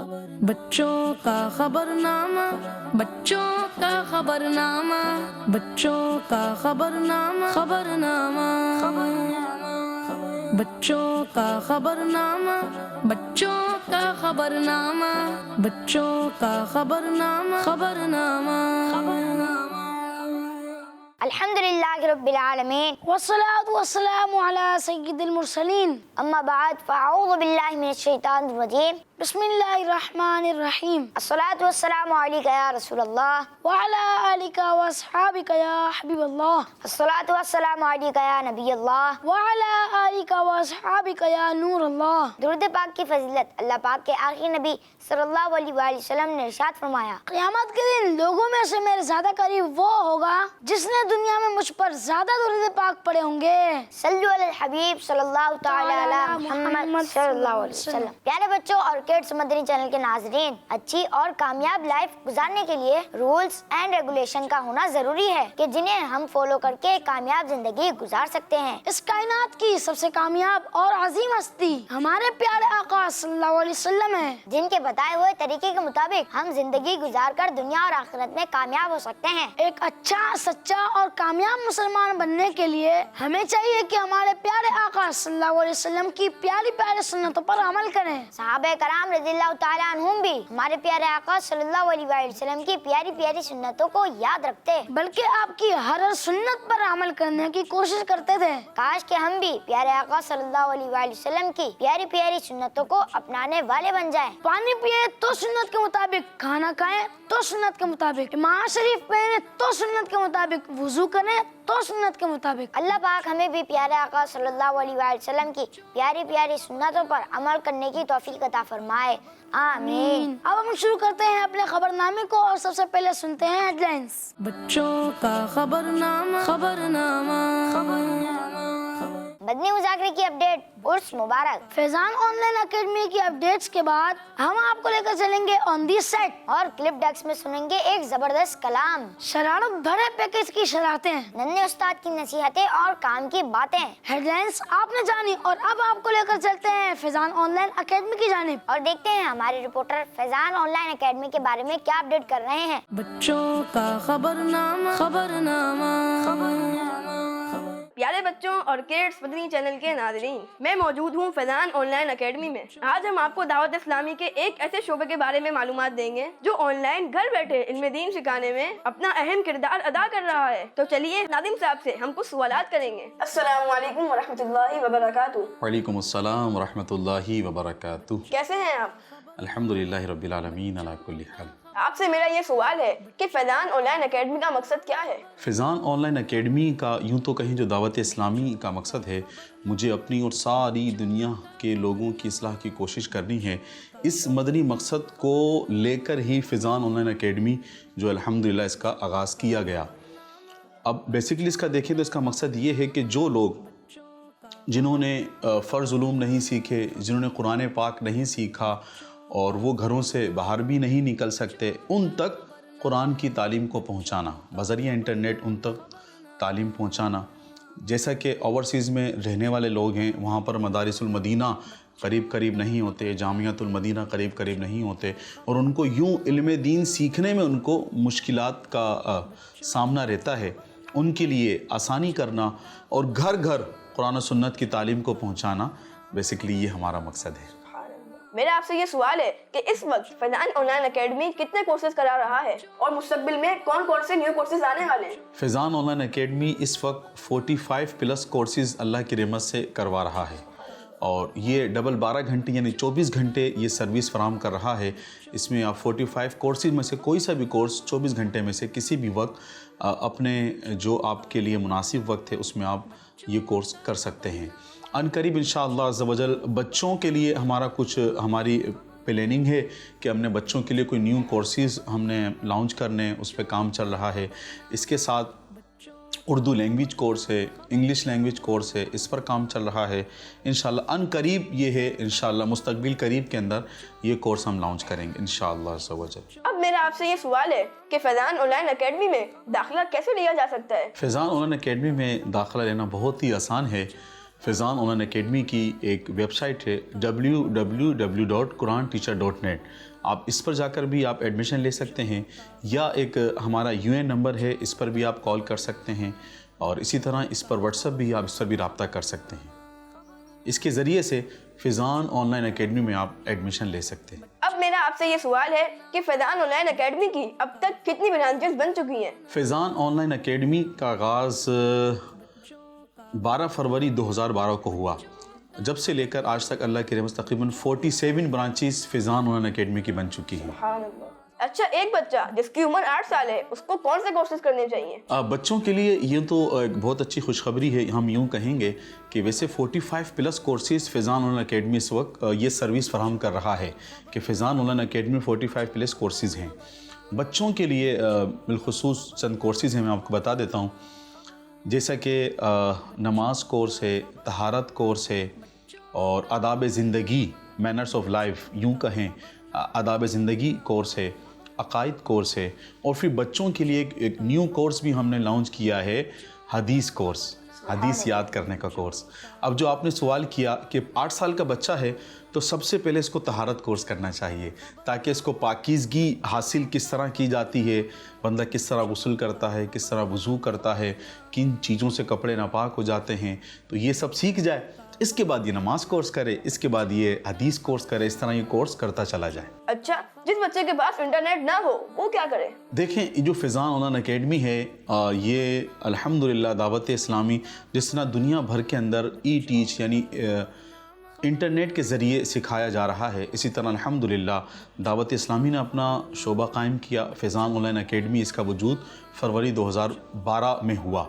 بچوں کا خبرنامہ، بچوں کا خبرنامہ، بچوں کا خبرنامہ، خبرنامہ، بچوں کا خبرنامہ، بچوں کا خبرنامہ، بچوں کا خبرنامہ، خبرنامہ۔ الحمدللہ رب العالمین والصلاة والسلام علی سید المرسلین، اما بعد فاعوذ باللہ من الشیطان الرجیم، بسم اللہ الرحمن الرحیم، الصلاة والسلام علیکہ یا رسول اللہ وعلی آلک واصحابک یا حبیب اللہ، الصلاة والسلام علیکہ یا نبی اللہ وعلی آلک واصحابک یا نور اللہ۔ درود پاک کی فضیلت اللہ پاک کے آخری نبی صلی اللہ علیہ وآلہ وسلم نے ارشاد فرمایا، قیامت کے دن لوگوں میں سے میرے زیادہ قریب وہ ہوگا جس نے دنیا میں مجھ پر زیادہ درود پاک پڑھے ہوں گے۔ صلو علی الحبیب صلی اللہ تعالی علی محمد صلی اللہ علیہ وسلم۔ پیارے بچوں اور کڈس مدنی چینل کے ناظرین، اچھی اور کامیاب لائف گزارنے کے لیے رولز اینڈ ریگولیشن کا ہونا ضروری ہے کہ جنہیں ہم فالو کر کے کامیاب زندگی گزار سکتے ہیں۔ اس کائنات کی سب سے کامیاب اور عظیم ہستی ہمارے پیارے آقا صلی اللہ علیہ وسلم ہیں، جن کے بتائے ہوئے طریقے کے مطابق ہم زندگی گزار کر دنیا اور آخرت میں کامیاب ہو سکتے ہیں۔ ایک اچھا، سچا اور کامیاب مسلمان بننے کے لیے ہمیں چاہیے کہ ہمارے پیارے آقا صلی اللہ علیہ وسلم کی پیاری پیاری سنتوں پر عمل کریں۔ صحابہ کرام رضی اللہ تعالیٰ عنہم بھی ہمارے پیارے آقا صلی اللہ علیہ وآلہ وسلم کی پیاری پیاری سنتوں کو یاد رکھتے، بلکہ آپ کی ہر سنت پر عمل کرنے کی کوشش کرتے تھے۔ کاش کہ ہم بھی پیارے آقا صلی اللہ علیہ وآلہ وسلم کی پیاری پیاری سنتوں کو اپنانے والے بن جائیں۔ پانی پیے تو سنت کے مطابق، کھانا کھائیں تو سنت کے مطابق، نماز شریف پڑھیں تو سنت کے مطابق، وضو کریں تو سنت کے مطابق۔ اللہ پاک ہمیں بھی پیارے آقا صلی اللہ علیہ وآلہ وسلم کی پیاری پیاری سنتوں پر عمل کرنے کی توفیق عطا فرمائے، آمین۔ اب ہم شروع کرتے ہیں اپنے خبرنامے کو اور سب سے پہلے سنتے ہیں ہیڈ لائنز۔ بچوں کا خبرنامہ، خبرنامہ، مدنی مذاکرے کی اپڈیٹ، عرس مبارک۔ فیضان آن لائن اکیڈمی کی اپڈیٹس کے بعد ہم آپ کو لے کر چلیں گے آن دی سیٹ، اور کلپ ڈیکس میں سنیں گے ایک زبردست کلام، شرارت بھرے پیکج کی شرارتیں، ننھے استاد کی نصیحتیں اور کام کی باتیں۔ ہیڈ لائنز آپ نے جانی، اور اب آپ کو لے کر چلتے ہیں فیضان آن لائن اکیڈمی کی جانب اور دیکھتے ہیں ہمارے رپورٹر فیضان آن لائن اکیڈمی کے بارے میں کیا اپڈیٹ کر رہے ہیں۔ بچوں کا خبرنامہ، خبرنامہ، پیارے بچوں اور کڈس مدنی چینل کے ناظرین، میں موجود ہوں فیضان آن لائن اکیڈمی میں۔ آج ہم آپ کو دعوت اسلامی کے ایک ایسے شعبے کے بارے میں معلومات دیں گے جو آن لائن گھر بیٹھے علم دین سکھانے میں اپنا اہم کردار ادا کر رہا ہے۔ تو چلیے ناظم صاحب سے ہم کچھ سوالات کریں گے۔ السلام علیکم ورحمۃ اللہ وبرکاتہ۔ وعلیکم السلام ورحمۃ اللہ وبرکاتہ۔ کیسے ہیں آپ؟ الحمدللہ رب العالمین علی کل حال۔ آپ سے میرا یہ سوال ہے کہ فیضان آن لائن اکیڈمی کا مقصد کیا ہے؟ فیضان آن لائن اکیڈمی کا یوں تو کہیں جو دعوت اسلامی کا مقصد ہے، مجھے اپنی اور ساری دنیا کے لوگوں کی اصلاح کی کوشش کرنی ہے۔ اس مدنی مقصد کو لے کر ہی فیضان آن لائن اکیڈمی جو الحمدللہ اس کا آغاز کیا گیا۔ اب بیسیکلی اس کا دیکھیں تو اس کا مقصد یہ ہے کہ جو لوگ جنہوں نے فرض علوم نہیں سیکھے، جنہوں نے قرآن پاک نہیں سیکھا اور وہ گھروں سے باہر بھی نہیں نکل سکتے، ان تک قرآن کی تعلیم کو پہنچانا، بذریعہ انٹرنیٹ ان تک تعلیم پہنچانا۔ جیسا کہ اوورسیز میں رہنے والے لوگ ہیں، وہاں پر مدارس المدینہ قریب نہیں ہوتے، جامعۃ المدینہ قریب نہیں ہوتے، اور ان کو یوں علم دین سیکھنے میں ان کو مشکلات کا سامنا رہتا ہے۔ ان کے لیے آسانی کرنا اور گھر گھر قرآن و سنت کی تعلیم کو پہنچانا، بیسیکلی یہ ہمارا مقصد ہے۔ میرا آپ سے یہ سوال ہے کہ اس وقت فیضان آن لائن اکیڈمی کتنے کورسز کرا رہا ہے اور مستقبل میں کون کون سے نیو کورسز آنے والے ہیں؟ فیضان آن لائن اکیڈمی اس وقت 45 پلس کورسز اللہ کی رحمت سے کروا رہا ہے، اور یہ ڈبل 12 گھنٹے یعنی 24 گھنٹے یہ سروس فراہم کر رہا ہے۔ اس میں آپ 45 کورسز میں سے کوئی سا بھی کورس 24 گھنٹے میں سے کسی بھی وقت اپنے جو آپ کے لیے مناسب وقت ہے اس میں آپ یہ کورس کر سکتے ہیں۔ ان قریب انشاءاللہ عز و جل بچوں کے لیے ہماری پلاننگ ہے کہ ہم نے بچوں کے لیے کوئی نیو کورسز ہم نے لانچ کرنے، اس پہ کام چل رہا ہے۔ اس کے ساتھ اردو لینگویج کورس ہے، انگلش لینگویج کورس ہے، اس پر کام چل رہا ہے۔ انشاءاللہ ان قریب یہ ہے، انشاءاللہ مستقبل قریب کے اندر یہ کورس ہم لانچ کریں گے انشاءاللہ عز و جل۔ اب میرا آپ سے یہ سوال ہے کہ فیضان آن لائن اکیڈمی میں داخلہ کیسے لیا جا سکتا ہے؟ فیضان آن لائن اکیڈمی میں داخلہ لینا بہت ہی آسان ہے۔ فیضان آن لائن اکیڈمی کی ایک ویب سائٹ ہے www.quranteacher.net. آپ اس پر جا کر بھی آپ ایڈمیشن لے سکتے ہیں، یا ایک ہمارا UN نمبر ہے، اس پر بھی آپ کال کر سکتے ہیں، اور اسی طرح اس پر واٹس ایپ بھی آپ اس پر بھی رابطہ کر سکتے ہیں. اس کے ذریعے سے فیضان آن لائن اکیڈمی میں آپ ایڈمیشن لے سکتے ہیں. اب میرا آپ سے یہ سوال ہے کہ فیضان آن لائن اکیڈمی کی اب تک کتنی برانچز بن چکی ہیں؟ فیضان آن لائن اکیڈمی کا آغاز 12 فروری 2012 کو ہوا. جب سے لے کر آج تک اللہ کی رحمت تقریباً 47 برانچز فیضان آن لائن اکیڈمی کی بن چکی ہیں. اچھا، ایک بچہ جس کی عمر 8 سال ہے اس کو کون سے کورسز کرنے چاہیے؟ بچوں کے لیے یہ تو ایک بہت اچھی خوشخبری ہے. ہم یوں کہیں گے کہ ویسے 45+ courses Faizan Online Academy اس وقت یہ سروس فراہم کر رہا ہے کہ Faizan Online Academy 45+ courses ہیں. بچوں کے لیے بالخصوص چند کورسز ہیں، میں آپ کو بتا دیتا ہوں. جیسا کہ نماز کورس ہے، طہارت کورس ہے، اور آداب زندگی مینرز آف لائف یوں کہیں آداب زندگی کورس ہے، عقائد کورس ہے، اور پھر بچوں کے لیے ایک نیو کورس بھی ہم نے لانچ کیا ہے، حدیث کورس، حدیث یاد کرنے کا کورس. اب جو آپ نے سوال کیا کہ 8 سال کا بچہ ہے تو سب سے پہلے اس کو طہارت کورس کرنا چاہیے، تاکہ اس کو پاکیزگی حاصل کس طرح کی جاتی ہے، بندہ کس طرح غسل کرتا ہے، کس طرح وضو کرتا ہے، کن چیزوں سے کپڑے ناپاک ہو جاتے ہیں، تو یہ سب سیکھ جائے. اس کے بعد یہ نماز کورس کرے، اس کے بعد یہ حدیث کورس کرے، اس طرح یہ کورس کرتا چلا جائے. اچھا، جس بچے کے پاس انٹرنیٹ نہ ہو وہ کیا کرے؟ دیکھیں، یہ جو فیضان آن لائن اکیڈمی ہے یہ الحمدللہ دعوت اسلامی جس طرح دنیا بھر کے اندر ای ٹیچ یعنی انٹرنیٹ کے ذریعے سکھایا جا رہا ہے، اسی طرح الحمدللہ دعوت اسلامی نے اپنا شعبہ قائم کیا. فیضان آن لائن اکیڈمی اس کا وجود فروری 2012 میں ہوا.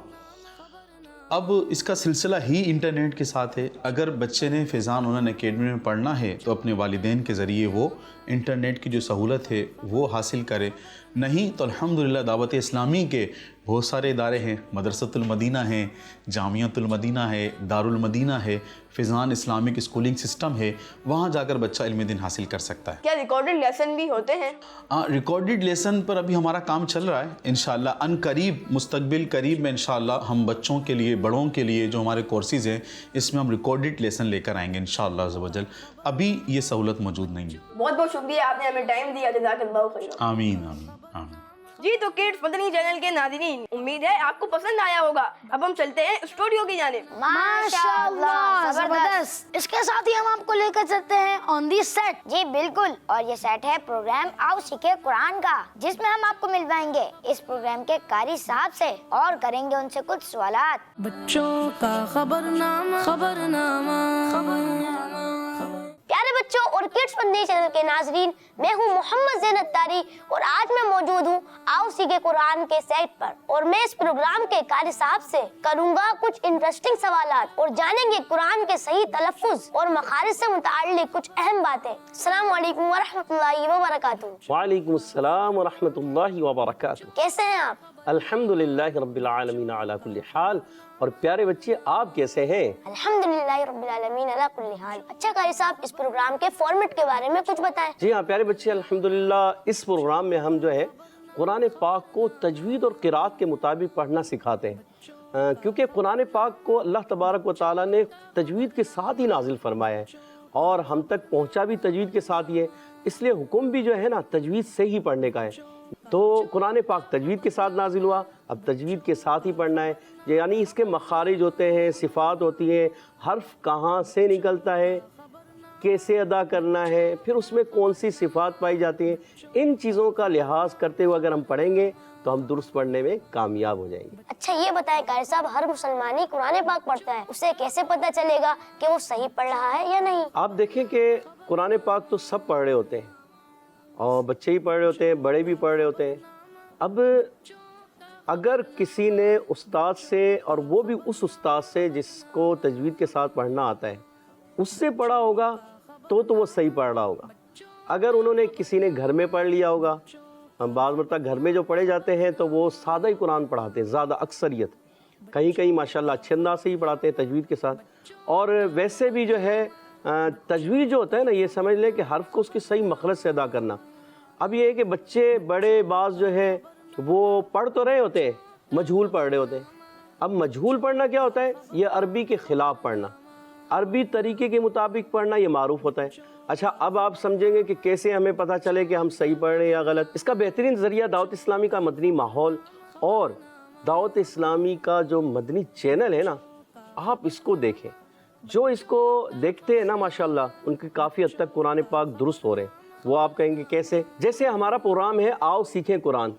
اب اس کا سلسلہ ہی انٹرنیٹ کے ساتھ ہے. اگر بچے نے فیضان آن لائن اکیڈمی میں پڑھنا ہے تو اپنے والدین کے ذریعے وہ انٹرنیٹ کی جو سہولت ہے وہ حاصل کرے. نہیں تو الحمدللہ دعوت اسلامی کے بہت سارے ادارے ہیں، مدرسۃ المدینہ ہیں، جامعۃ المدینہ ہے، دارالمدینہ ہے، فیضان اسلامک اسکولنگ سسٹم ہے، وہاں جا کر بچہ علم دین حاصل کر سکتا ہے. کیا ریکارڈڈ لیسن بھی ہوتے ہیں؟ ریکارڈڈ لیسن پر ابھی ہمارا کام چل رہا ہے. انشاءاللہ ان قریب مستقبل قریب میں انشاءاللہ ہم بچوں کے لیے، بڑوں کے لیے جو ہمارے کورسز ہیں اس میں ہم ریکارڈڈ لیسن لے کر آئیں گے انشاءاللہ عز و جل. ابھی یہ سہولت موجود نہیں ہے. بہت بہت شکریہ، آپ نے ہمیں ٹائم دیا، جزاک اللہ خیر. آمین آمین آمین. جی تو کڈس مدنی چینل کے ناظرین، امید ہے آپ کو پسند آیا ہوگا. اب ہم چلتے ہیں اسٹوڈیو کی جانب. ماشاءاللہ، زبردست. اس کے ساتھ ہی ہم آپ کو لے کر چلتے ہیں آن دی سیٹ. جی بالکل، اور یہ سیٹ ہے پروگرام آؤ سیکھے قرآن کا، جس میں ہم آپ کو ملوائیں گے اس پروگرام کے قاری صاحب سے اور کریں گے ان سے کچھ سوالات. بچوں کا خبرنامہ خبرنامہ. پیارے بچوں اور کڈس مدنی چینل کے ناظرین، میں ہوں محمد زین اتاری اور آج میں موجود ہوں آؤ سیکھے قرآن کے سیٹ پر، اور میں اس پروگرام کے قاری صاحب سے کروں گا کچھ انٹرسٹنگ سوالات اور جانیں گے قرآن کے صحیح تلفظ اور مخارج سے متعلق کچھ اہم باتیں. السلام علیکم ورحمۃ اللہ وبرکاتہ. وعلیکم السلام ورحمۃ اللہ وبرکاتہ. کیسے ہیں آپ؟ الحمدللہ رب العالمین علی کل حال. اور پیارے بچے آپ کیسے ہیں؟ الحمدللہ رب العالمین علی کل حال. اچھا قاری صاحب، اس پروگرام کے فارمیٹ کے بارے میں کچھ بتائیں. جی ہاں پیارے بچے، الحمدللہ اس پروگرام میں ہم جو ہے قرآن پاک کو تجوید اور قرات کے مطابق پڑھنا سکھاتے ہیں، کیونکہ قرآن پاک کو اللہ تبارک و تعالیٰ نے تجوید کے ساتھ ہی نازل فرمایا ہے اور ہم تک پہنچا بھی تجوید کے ساتھ ہی ہے، اس لیے حکم بھی جو ہے نا تجوید سے ہی پڑھنے کا ہے. تو قرآن پاک تجوید کے ساتھ نازل ہوا، اب تجوید کے ساتھ ہی پڑھنا ہے. یعنی اس کے مخارج ہوتے ہیں، صفات ہوتی ہیں، حرف کہاں سے نکلتا ہے، کیسے ادا کرنا ہے، پھر اس میں کون سی صفات پائی جاتی ہیں، ان چیزوں کا لحاظ کرتے ہوئے اگر ہم پڑھیں گے تو ہم درست پڑھنے میں کامیاب ہو جائیں گے. اچھا یہ بتائیں قاری صاحب، ہر مسلمان ہی قرآن پاک پڑھتا ہے، اسے کیسے پتہ چلے گا کہ وہ صحیح پڑھ رہا ہے یا نہیں؟ آپ دیکھیں کہ قرآن پاک تو سب پڑھ رہے ہوتے ہیں، اور بچے ہی پڑھ رہے ہوتے ہیں، بڑے بھی پڑھ رہے ہوتے ہیں. اب اگر کسی نے استاد سے، اور وہ بھی اس استاد سے جس کو تجوید کے ساتھ پڑھنا آتا ہے، اس سے پڑھا ہوگا تو وہ صحیح پڑھ رہا ہوگا. اگر انہوں نے کسی نے گھر میں پڑھ لیا ہوگا، بعض مرتبہ گھر میں جو پڑھے جاتے ہیں تو وہ سادہ ہی قرآن پڑھاتے ہیں، زیادہ اکثریت، کہیں کہیں ماشاءاللہ اچھے انداز سے ہی پڑھاتے ہیں تجوید کے ساتھ. اور ویسے بھی جو ہے تجوید جو ہوتا ہے نا، یہ سمجھ لیں کہ حرف کو اس کی صحیح مخرج سے ادا کرنا. اب یہ ہے کہ بچے بڑے بعض جو ہے وہ پڑھ تو رہے ہوتے ہیں، مجہول پڑھ رہے ہوتے ہیں. اب مجہول پڑھنا کیا ہوتا ہے؟ یہ عربی کے خلاف پڑھنا. عربی طریقے کے مطابق پڑھنا یہ معروف ہوتا ہے۔ اچھا اب آپ سمجھیں گے کہ کیسے ہمیں پتہ چلے کہ ہم صحیح پڑھ رہے ہیں یا غلط۔ اس کا بہترین ذریعہ دعوت اسلامی کا مدنی ماحول اور دعوت اسلامی کا جو مدنی چینل ہے نا، آپ اس کو دیکھیں۔ جو اس کو دیکھتے ہیں نا ماشاءاللہ ان کی کافی حد تک قرآن پاک درست ہو رہے ہیں۔ وہ آپ کہیں گے کیسے؟ جیسے ہمارا پروگرام ہے آؤ سیکھیں قرآن،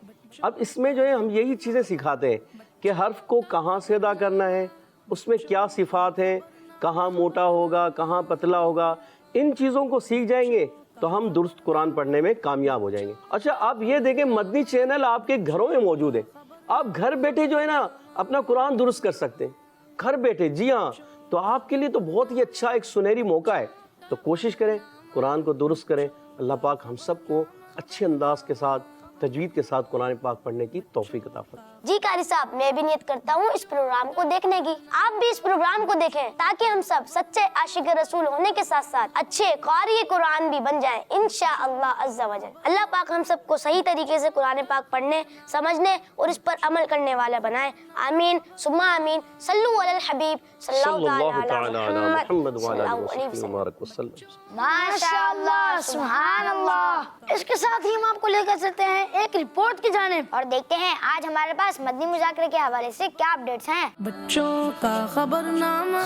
اب اس میں جو ہے ہم یہی چیزیں سکھاتے ہیں کہ حرف کو کہاں سے ادا کرنا ہے، اس میں کیا صفات ہیں، کہاں موٹا ہوگا کہاں پتلا ہوگا، ان چیزوں کو سیکھ جائیں گے تو ہم درست قرآن پڑھنے میں کامیاب ہو جائیں گے۔ اچھا آپ یہ دیکھیں مدنی چینل آپ کے گھروں میں موجود ہے، آپ گھر بیٹھے جو ہے نا اپنا قرآن درست کر سکتے ہیں، گھر بیٹھے۔ جی ہاں، تو آپ کے لیے تو بہت ہی اچھا ایک سنہری موقع ہے، تو کوشش کریں قرآن کو درست کریں۔ اللہ پاک ہم سب کو اچھے انداز کے ساتھ تجوید کے ساتھ قرآن پاک پڑھنے کی توفیق عطا فرمائے۔ جی قاری صاحب، میں بھی نیت کرتا ہوں اس پروگرام کو دیکھنے کی۔ آپ بھی اس پروگرام کو دیکھیں تاکہ ہم سب سچے عاشق رسول ہونے کے ساتھ ساتھ اچھے قاری قرآن بھی بن جائیں انشاءاللہ عز و جل۔ اللہ پاک ہم سب کو صحیح طریقے سے قرآن پاک پڑھنے، سمجھنے اور اس پر عمل کرنے والا بنائے، آمین ثم آمین۔ صلو علی الحبیب صلی اللہ تعالی علی محمد صلی اللہ علیہ وسلم۔ ماشاءاللہ، سبحان اللہ۔ اس کے ساتھ ہی ہم آپ کو لے کر چلتے ہیں ایک رپورٹ کی جانب، اور دیکھتے ہیں آج ہمارے پاس مدنی مذاکرے کے حوالے سے کیا اپڈیٹس ہیں۔ بچوں کا خبرنامہ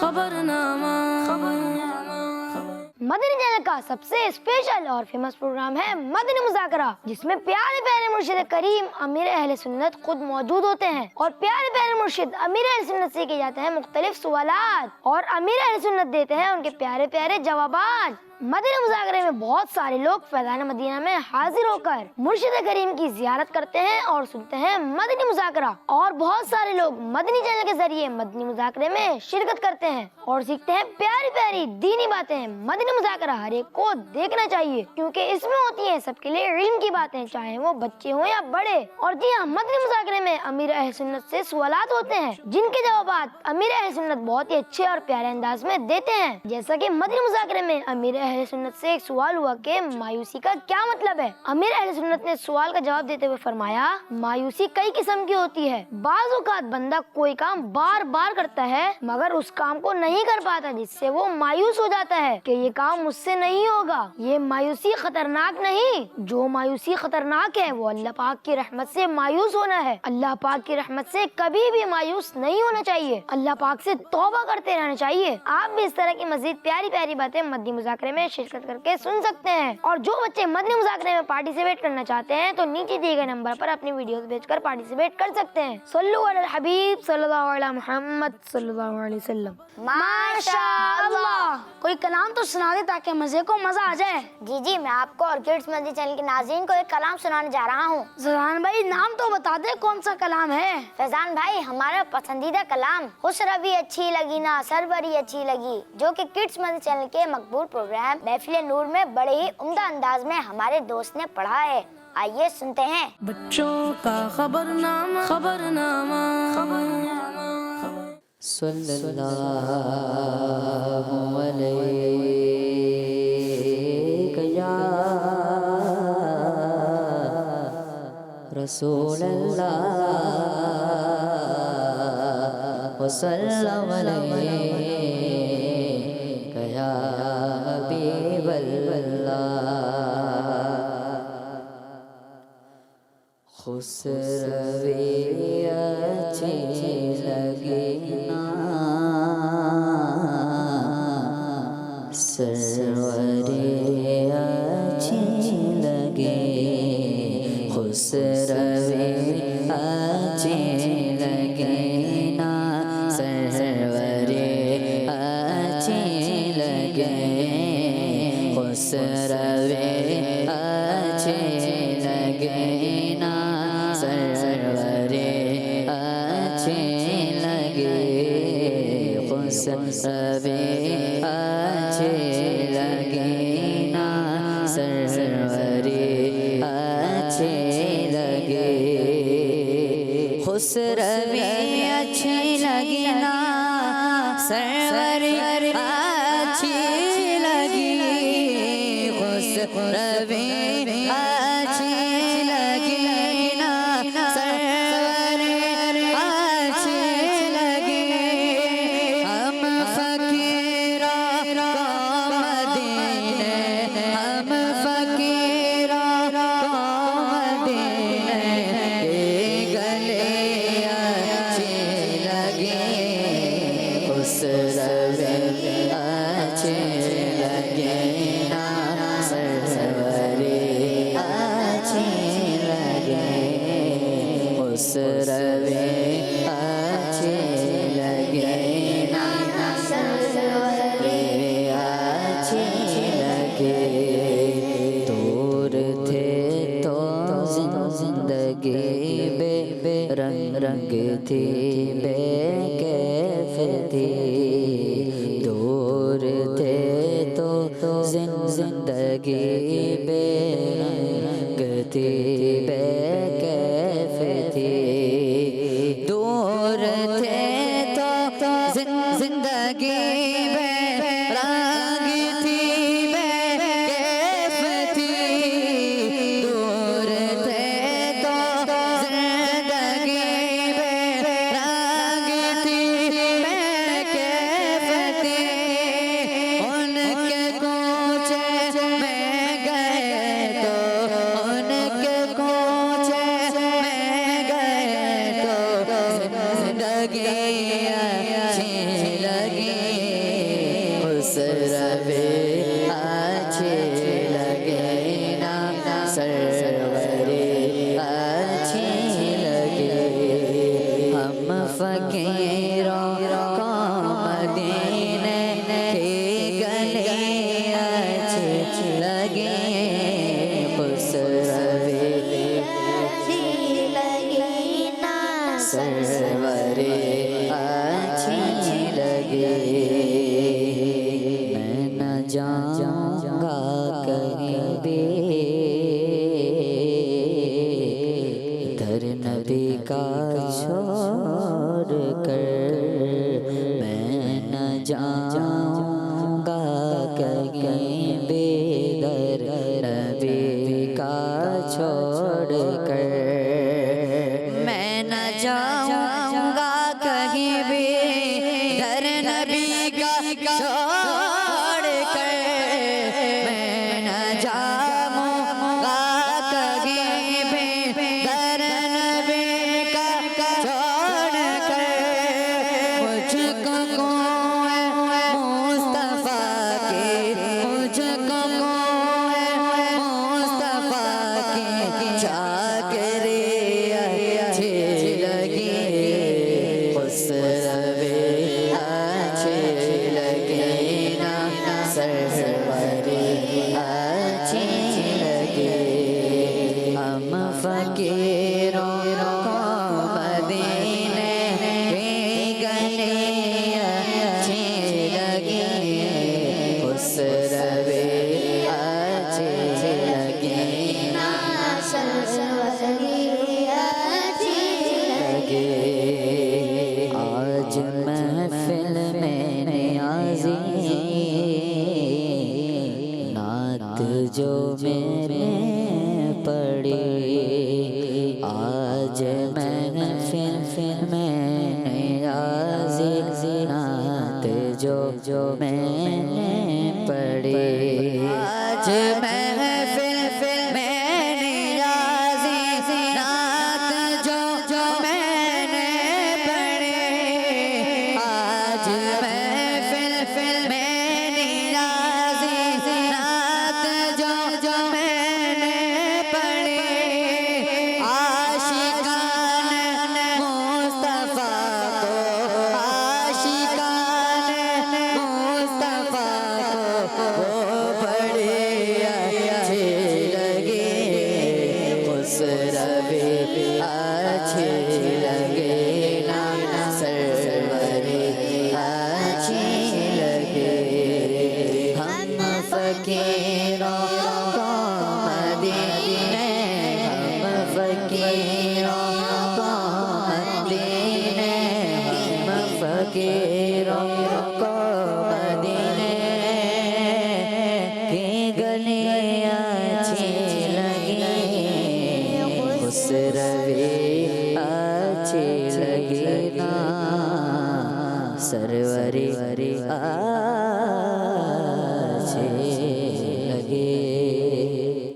مدنی چینل کا سب سے اسپیشل اور فیمس پروگرام ہے مدنی مذاکرہ، جس میں پیارے پیارے مرشد کریم امیر اہل سنت خود موجود ہوتے ہیں اور پیارے پیارے مرشد امیر اہل سنت سے کیے جاتے ہیں مختلف سوالات اور امیر اہل سنت دیتے ہیں ان کے پیارے پیارے جوابات۔ مدنی مذاکرے میں بہت سارے لوگ فیضان مدینہ میں حاضر ہو کر مرشد کریم کی زیارت کرتے ہیں اور سنتے ہیں مدنی مذاکرہ، اور بہت سارے لوگ مدنی چینل کے ذریعے مدنی مذاکرے میں شرکت کرتے ہیں اور سیکھتے ہیں پیاری پیاری دینی باتیں۔ مدنی مذاکرہ ہر ایک کو دیکھنا چاہیے کیونکہ اس میں ہوتی ہیں سب کے لیے علم کی باتیں، چاہے وہ بچے ہوں یا بڑے۔ اور جی ہاں، مدنی مذاکرے میں امیر اہل سنت سے سوالات ہوتے ہیں جن کے جوابات امیر اہل سنت بہت ہی اچھے اور پیارے انداز میں دیتے ہیں۔ جیسا کہ مدنی مذاکرے میں امیر اہل سنت سے ایک سوال ہوا کہ مایوسی کا کیا مطلب ہے۔ امیر اہل سنت نے سوال کا جواب دیتے ہوئے فرمایا، مایوسی کئی قسم کی ہوتی ہے۔ بعض اوقات بندہ کوئی کام بار بار کرتا ہے مگر اس کام کو نہیں کر پاتا، جس سے وہ مایوس ہو جاتا ہے کہ یہ کام مجھ سے نہیں ہوگا۔ یہ مایوسی خطرناک نہیں، جو مایوسی خطرناک ہے وہ اللہ پاک کی رحمت سے مایوس ہونا ہے۔ اللہ پاک کی رحمت سے کبھی بھی مایوس نہیں ہونا چاہیے، اللہ پاک سے توبہ کرتے رہنا چاہیے۔ آپ بھی اس طرح کی مزید پیاری پیاری باتیں مدنی مذاکرے میں شرکت کر کے سن سکتے ہیں، اور جو بچے مدنی مذاکرے میں پارٹیسپیٹ کرنا چاہتے ہیں تو نیچے دیے گئے نمبر پر اپنی ویڈیوز بھیج کر پارٹیسپیٹ کر سکتے ہیں۔ صلو علی الحبیب صلی اللہ علیہ محمد صلی اللہ علیہ وسلم۔ ماشاءاللہ۔ کوئی کلام تو سنا دے تاکہ مزے کو مزہ آ جائے۔ جی میں آپ کو اور کڈس مدنی چینل کے ناظرین کو ایک کلام سنانے جا رہا ہوں۔ زران بھائی نام تو بتا دے کون سا کلام ہے۔ فیضان بھائی، ہمارا پسندیدہ کلام خسروی اچھی لگی نا سربری اچھی لگی، جو کہ کڈس مدنی چینل کے مقبول پروگرام محفل نور میں بڑے ہی عمدہ انداز میں ہمارے دوست نے پڑھا ہے۔ آئیے سنتے ہیں۔ بچوں کا خبرنامہ صلی اللہ علیہ یا رسول اللہ وسلم علیہ یا حبیب اللہ۔ خسروی اچھی لگی نا سروری اچھی لگی، خسروی اچھی لگی نا سروری اچھی لگی، خسروی اچھی لگی نا سروری اچھی لگی، خسروی اچھی لگی نا سروری اچھی لگی، خسروی اچھی لگی نا سروری اچھی لگی، خسروی اچھی لگی نا سروری اچھی لگی، ہم فقیران رنگ تھی بے کیف تھی، دور تھے تو زندگی بے رنگ تھی بے کیف تھی، دور تھے تو زندگی بے رنگ تھی بے کیف تھی، دور تھے تو زندگی بے رنگ تھی بے کیف تھی، ان کے کوچے میں گئے تو ان کے کوچے میں گئے تو زندگی اچھی لگی، اس روے اچھی لگے نا سروری اچھی لگے، ہم فقیروں کو مدینے کی گلی اچھی لگے، اس روے اچھی لگے نا سروری اچھی لگے، میں نہ جاؤں گا کہیں بھی در نبی کا چھوڑ کر، میں نہ جاؤں گا کہیں بھی در نبی کا چھوڑ کر، میں نہ جاؤں گا کہیں بھی در نبی کا چھوڑ کر، میں نہ جاؤں گا کہیں بھی در نبی کا چھوڑ کر، مجھ کو کوئے مصطفیٰ کی، مجھ کو کوئے مصطفیٰ کی چاکری اچھی لگی، اس روے اچھی لگے نا سروری اچھی لگے، ہم فقیروں کو مدینے کی گلی اچھی لگی، اس روے اچھی لگے نا سروری اچھی لگے، آج محفل میں نیازی نعت جو میں نے پڑھی، آج محفل میں نیازی نعت جو میں نے پڑھی، آج محفل میں نیازی نعت جو میں نے پڑھی، آج محفل میں نیازی نعت جو میں نے پڑھی، عاشقان مصطفیٰ کو، عاشقان مصطفیٰ کو وہ بڑی اچھی لگی، اس روے اچھی لگے نا سروری اچھی لگے، ہم فقیروں کو مدینے، ہم فقیروں کو مدینے، ہم فقیروں کو مدینے کی گلی اچھی لگی، اس روے اچھی لگے نا سروری اچھی لگے۔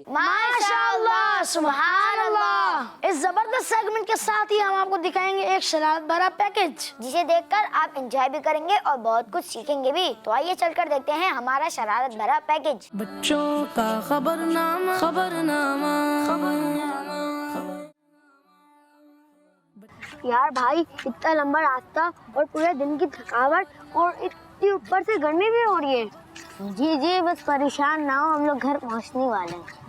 ماشاءاللہ، سبحان اللہ۔ اس زبردست سیگمنٹ کے ساتھ ہی ہم آپ کو دکھائیں گے ایک شرارت بھرا پیکج، جسے دیکھ کر آپ انجوائے بھی کریں گے اور بہت کچھ سیکھیں گے بھی، تو آئیے چل کر دیکھتے ہیں ہمارا شرارت بھرا پیکج۔ بچوں کا خبرنامہ، خبرنامہ، یار بھائی، اتنا لمبا راستہ اور پورے دن کی تھکاوٹ اور اتنی اوپر سے گرمی بھی ہو رہی ہے۔ جی بس پریشان نہ ہو، ہم لوگ گھر پہنچنے والے ہیں۔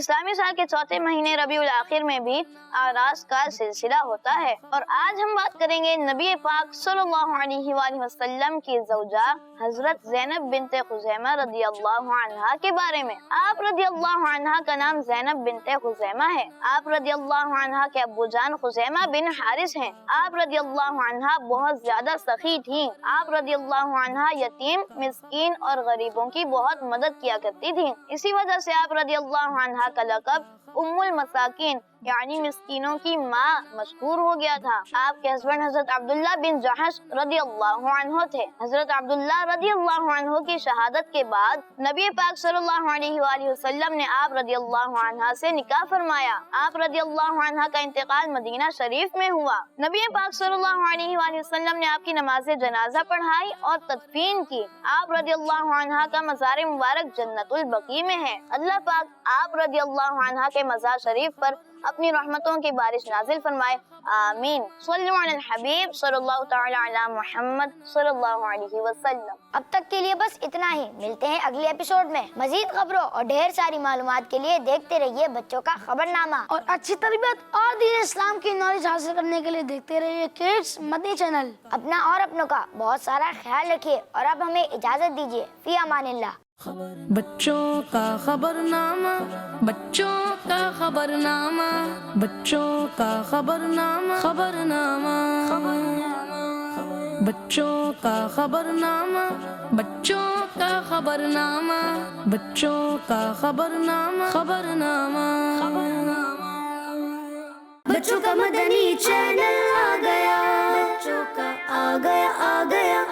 اسلامی سال کے چوتھے مہینے ربیع الاخر میں بھی آراس کا سلسلہ ہوتا ہے، اور آج ہم بات کریں گے نبی پاک صلی اللہ علیہ وآلہ وسلم کی زوجہ حضرت زینب بنت خزیمہ رضی اللہ عنہا کے بارے میں۔ آپ رضی اللہ عنہا کا نام زینب بنت خزیمہ ہے۔ آپ رضی اللہ عنہا کے ابو جان خزیمہ بن حارث ہیں۔ آپ رضی اللہ عنہا بہت زیادہ سخی تھیں۔ آپ رضی اللہ عنہا یتیم، مسکین اور غریبوں کی بہت مدد کیا کرتی تھیں۔ اسی وجہ سے آپ رضی اللہ عنہا کا لقب ام المساکین یعنی مسکینوں کی ماں مشہور ہو گیا تھا۔ آپ کے ہسبینڈ حضرت عبداللہ بن جحش رضی اللہ عنہ تھے۔ حضرت عبداللہ رضی اللہ عنہ کی شہادت کے بعد نبی پاک صلی اللہ علیہ وآلہ وسلم نے آپ رضی اللہ عنہ سے نکاح فرمایا۔ آپ رضی اللہ عنہ کا انتقال مدینہ شریف میں ہوا۔ نبی پاک صلی اللہ علیہ وآلہ وسلم نے آپ کی نماز جنازہ پڑھائی اور تدفین کی۔ آپ رضی اللہ عنہ کا مزار مبارک جنت البقیع میں ہے۔ اللہ پاک آپ رضی اللہ عنہ کے مزار شریف پر اپنی رحمتوں کی بارش نازل فرمائے، آمین۔ صلو علی الحبیب صلی اللہ تعالی علی محمد صلی اللہ علیہ وسلم۔ اب تک کے لیے بس اتنا ہی، ملتے ہیں اگلے ایپیسوڈ میں۔ مزید خبروں اور ڈھیر ساری معلومات کے لیے دیکھتے رہیے بچوں کا خبرنامہ، اور اچھی تربیت اور دین اسلام کی نالج حاصل کرنے کے لیے دیکھتے رہیے کڈس مدنی چینل۔ اپنا اور اپنوں کا بہت سارا خیال رکھیے، اور اب ہمیں اجازت دیجیے، فی امان اللہ۔ بچوں کا خبرنامہ، بچوں کا خبرنامہ، بچوں کا خبرنامہ، خبرنامہ، بچوں کا خبرنامہ، بچوں کا خبرنامہ، بچوں کا خبرنامہ، خبرنامہ، بچوں کا مدنی چینل آ گیا، بچوں کا آ گیا